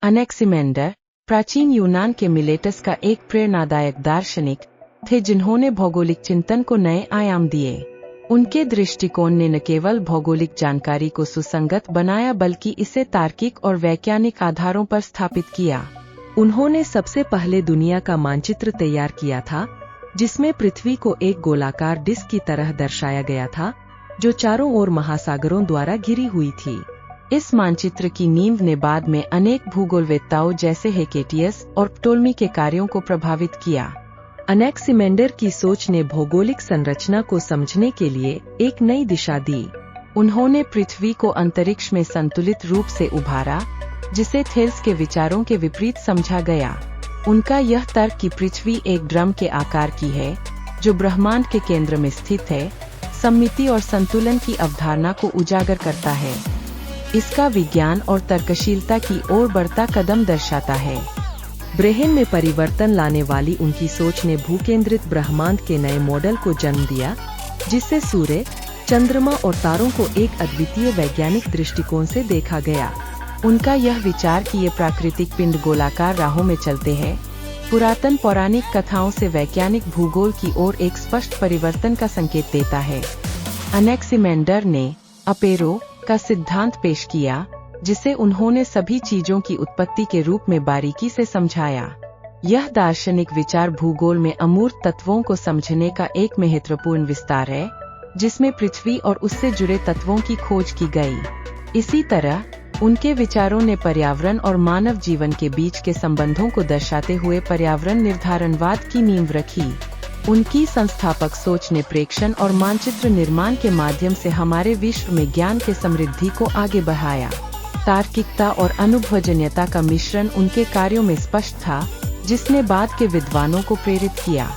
अनेक्सिमेंडर प्राचीन यूनान के मिलेटस का एक प्रेरणादायक दार्शनिक थे जिन्होंने भौगोलिक चिंतन को नए आयाम दिए। उनके दृष्टिकोण ने न केवल भौगोलिक जानकारी को सुसंगत बनाया बल्कि इसे तार्किक और वैज्ञानिक आधारों पर स्थापित किया। उन्होंने सबसे पहले दुनिया का मानचित्र तैयार किया था, जिसमें पृथ्वी को एक गोलाकार डिस्क की तरह दर्शाया गया था, जो चारों ओर महासागरों द्वारा घिरी हुई थी। इस मानचित्र की नींव ने बाद में अनेक भूगोलवेत्ताओं जैसे हेकेटियस और प्टोल्मी के कार्यों को प्रभावित किया। अनेक्सिमेंडर की सोच ने भौगोलिक संरचना को समझने के लिए एक नई दिशा दी। उन्होंने पृथ्वी को अंतरिक्ष में संतुलित रूप से उभारा, जिसे थेल्स के विचारों के विपरीत समझा गया। उनका यह तर्क कि पृथ्वी एक ड्रम के आकार की है, जो ब्रह्मांड के केंद्र में स्थित है, सममिति और संतुलन की अवधारणा को उजागर करता है। इसका विज्ञान और तर्कशीलता की ओर बढ़ता कदम दर्शाता है। ब्रेहेन में परिवर्तन लाने वाली उनकी सोच ने भूकेंद्रित ब्रह्मांड के नए मॉडल को जन्म दिया, जिससे सूर्य, चंद्रमा और तारों को एक अद्वितीय वैज्ञानिक दृष्टिकोण से देखा गया। उनका यह विचार कि ये प्राकृतिक पिंड गोलाकार राहों में चलते हैं, पुरातन पौराणिक कथाओं से वैज्ञानिक भूगोल की ओर एक स्पष्ट परिवर्तन का संकेत देता है। अनेक्सिमेंडर ने अपेरो का सिद्धांत पेश किया, जिसे उन्होंने सभी चीजों की उत्पत्ति के रूप में बारीकी से समझाया। यह दार्शनिक विचार भूगोल में अमूर्त तत्वों को समझने का एक महत्वपूर्ण विस्तार है, जिसमें पृथ्वी और उससे जुड़े तत्वों की खोज की गई। इसी तरह उनके विचारों ने पर्यावरण और मानव जीवन के बीच के संबंधों को दर्शाते हुए पर्यावरण निर्धारणवाद की नींव रखी। उनकी संस्थापक सोच ने प्रेक्षण और मानचित्र निर्माण के माध्यम से हमारे विश्व में ज्ञान के समृद्धि को आगे बढ़ाया। तार्किकता और अनुभवजन्यता का मिश्रण उनके कार्यों में स्पष्ट था, जिसने बाद के विद्वानों को प्रेरित किया।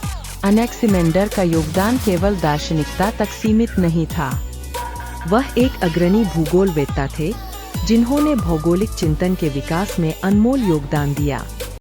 अनेक्सिमेंडर का योगदान केवल दार्शनिकता तक सीमित नहीं था। वह एक अग्रणी भूगोलवेत्ता थे, जिन्होंने भौगोलिक चिंतन के विकास में अनमोल योगदान दिया।